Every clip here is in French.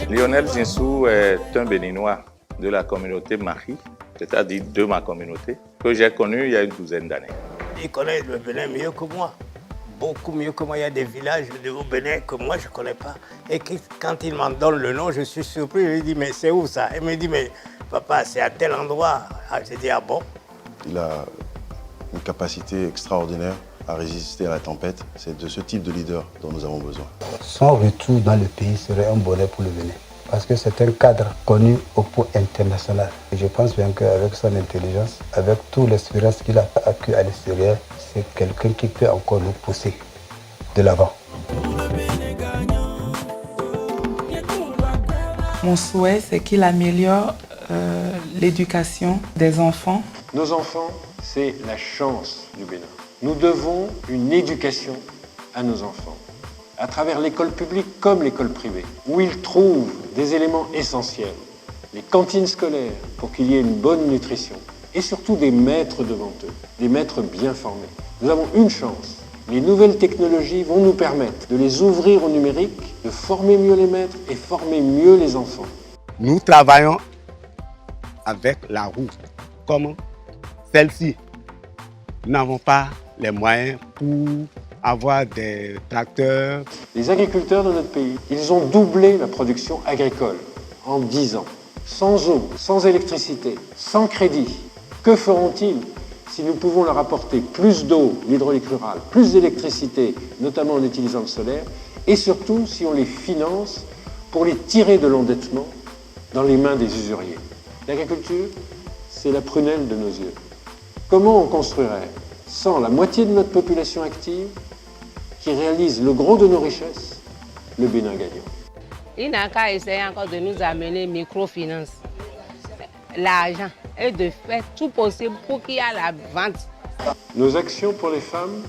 Lionel Zinsou est un Béninois de la communauté Mahi, c'est-à-dire de ma communauté, que j'ai connu il y a une douzaine d'années. Il connaît le Bénin mieux que moi, beaucoup mieux que moi. Il y a des villages au Bénin que moi je ne connais pas. Et quand il m'en donne le nom, je suis surpris. Je lui dis, mais c'est où ça? Il me dit, mais papa, c'est à tel endroit. J'ai dit, ah bon? Il a une capacité extraordinaire à résister à la tempête. C'est de ce type de leader dont nous avons besoin. Son retour dans le pays serait un bonheur pour le Bénin. Parce que c'est un cadre connu au point international. Et je pense bien qu'avec son intelligence, avec toute l'expérience qu'il a acquis à l'extérieur, c'est quelqu'un qui peut encore nous pousser de l'avant. Mon souhait, c'est qu'il améliore l'éducation des enfants. Nos enfants, c'est la chance du Bénin. Nous devons une éducation à nos enfants, à travers l'école publique comme l'école privée, où ils trouvent des éléments essentiels, les cantines scolaires pour qu'il y ait une bonne nutrition, et surtout des maîtres devant eux, des maîtres bien formés. Nous avons une chance. Les nouvelles technologies vont nous permettre de les ouvrir au numérique, de former mieux les maîtres et former mieux les enfants. Nous travaillons avec la roue, comme celle-ci. Nous n'avons pas les moyens pour avoir des tracteurs. Les agriculteurs de notre pays, ils ont doublé la production agricole en 10 ans. Sans eau, sans électricité, sans crédit. Que feront-ils si nous pouvons leur apporter plus d'eau, l'hydraulique rurale, plus d'électricité, notamment en utilisant le solaire, et surtout si on les finance pour les tirer de l'endettement dans les mains des usuriers. L'agriculture, c'est la prunelle de nos yeux. Comment on construirait sans la moitié de notre population active qui réalise le gros de nos richesses, le Bénin gagnant? Il n'a qu'à essayer encore de nous amener microfinance, l'argent, et de faire tout possible pour qu'il y ait la vente. Nos actions pour les femmes,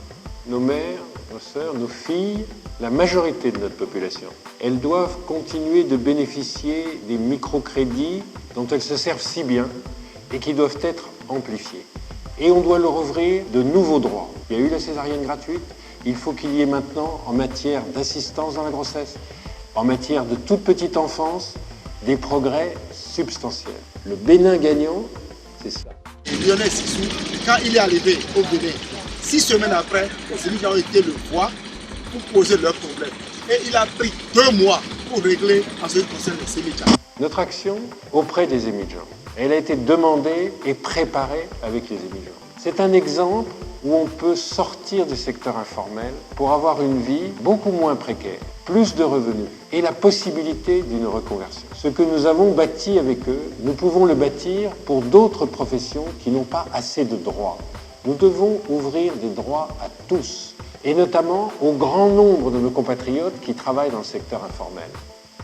nos mères, nos sœurs, nos filles, la majorité de notre population, elles doivent continuer de bénéficier des microcrédits dont elles se servent si bien et qui doivent être amplifiés. Et on doit leur ouvrir de nouveaux droits. Il y a eu la césarienne gratuite, il faut qu'il y ait maintenant, en matière d'assistance dans la grossesse, en matière de toute petite enfance, des progrès substantiels. Le Bénin gagnant, c'est ça. Lionel Zinsou, quand il est arrivé au Bénin, 6 semaines après, les émigrants ont été le voir pour poser leurs problèmes. Et il a pris 2 mois pour régler en ce qui concerne les émigrants. Notre action auprès des émigrants, elle a été demandée et préparée avec les émigrants. C'est un exemple où on peut sortir du secteur informel pour avoir une vie beaucoup moins précaire, plus de revenus et la possibilité d'une reconversion. Ce que nous avons bâti avec eux, nous pouvons le bâtir pour d'autres professions qui n'ont pas assez de droits. Nous devons ouvrir des droits à tous, et notamment au grand nombre de nos compatriotes qui travaillent dans le secteur informel.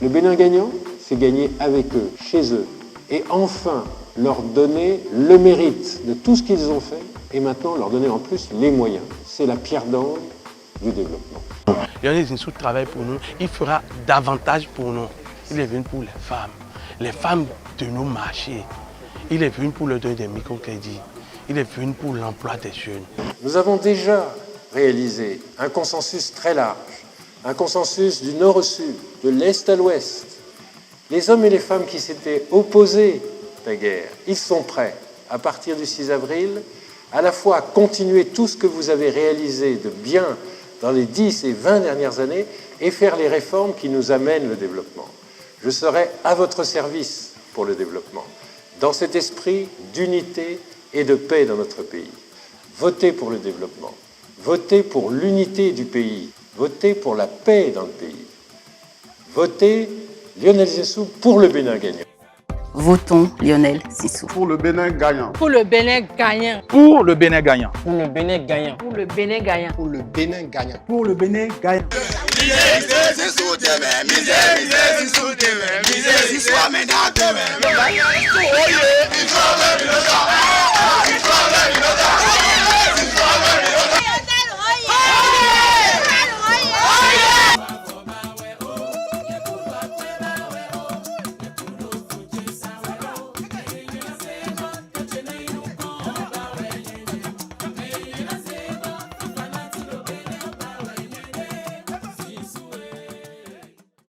Le Bénin gagnant, c'est gagner avec eux, chez eux, et enfin leur donner le mérite de tout ce qu'ils ont fait, et maintenant leur donner en plus les moyens. C'est la pierre d'angle du développement. Lionel Zinsou travaille pour nous, il fera davantage pour nous. Il est venu pour les femmes de nos marchés. Il est venu pour le donner des microcrédits. Il est venu pour l'emploi des jeunes. Nous avons déjà réalisé un consensus très large, un consensus du nord au sud, de l'est à l'ouest. Les hommes et les femmes qui s'étaient opposés à la guerre, ils sont prêts, à partir du 6 avril, à la fois à continuer tout ce que vous avez réalisé de bien dans les 10 et 20 dernières années et faire les réformes qui nous amènent le développement. Je serai à votre service pour le développement, dans cet esprit d'unité et de paix dans notre pays. Votez pour le développement, votez pour l'unité du pays, votez pour la paix dans le pays. Votez Lionel Zinsou pour le Bénin gagnant. Votons Lionel Zinsou. Pour le Bénin gagnant. Pour le Bénin gagnant. Pour le Bénin gagnant. Pour le Bénin gagnant. Pour le Bénin gagnant. Pour le Bénin gagnant. Pour le Bénin gagnant.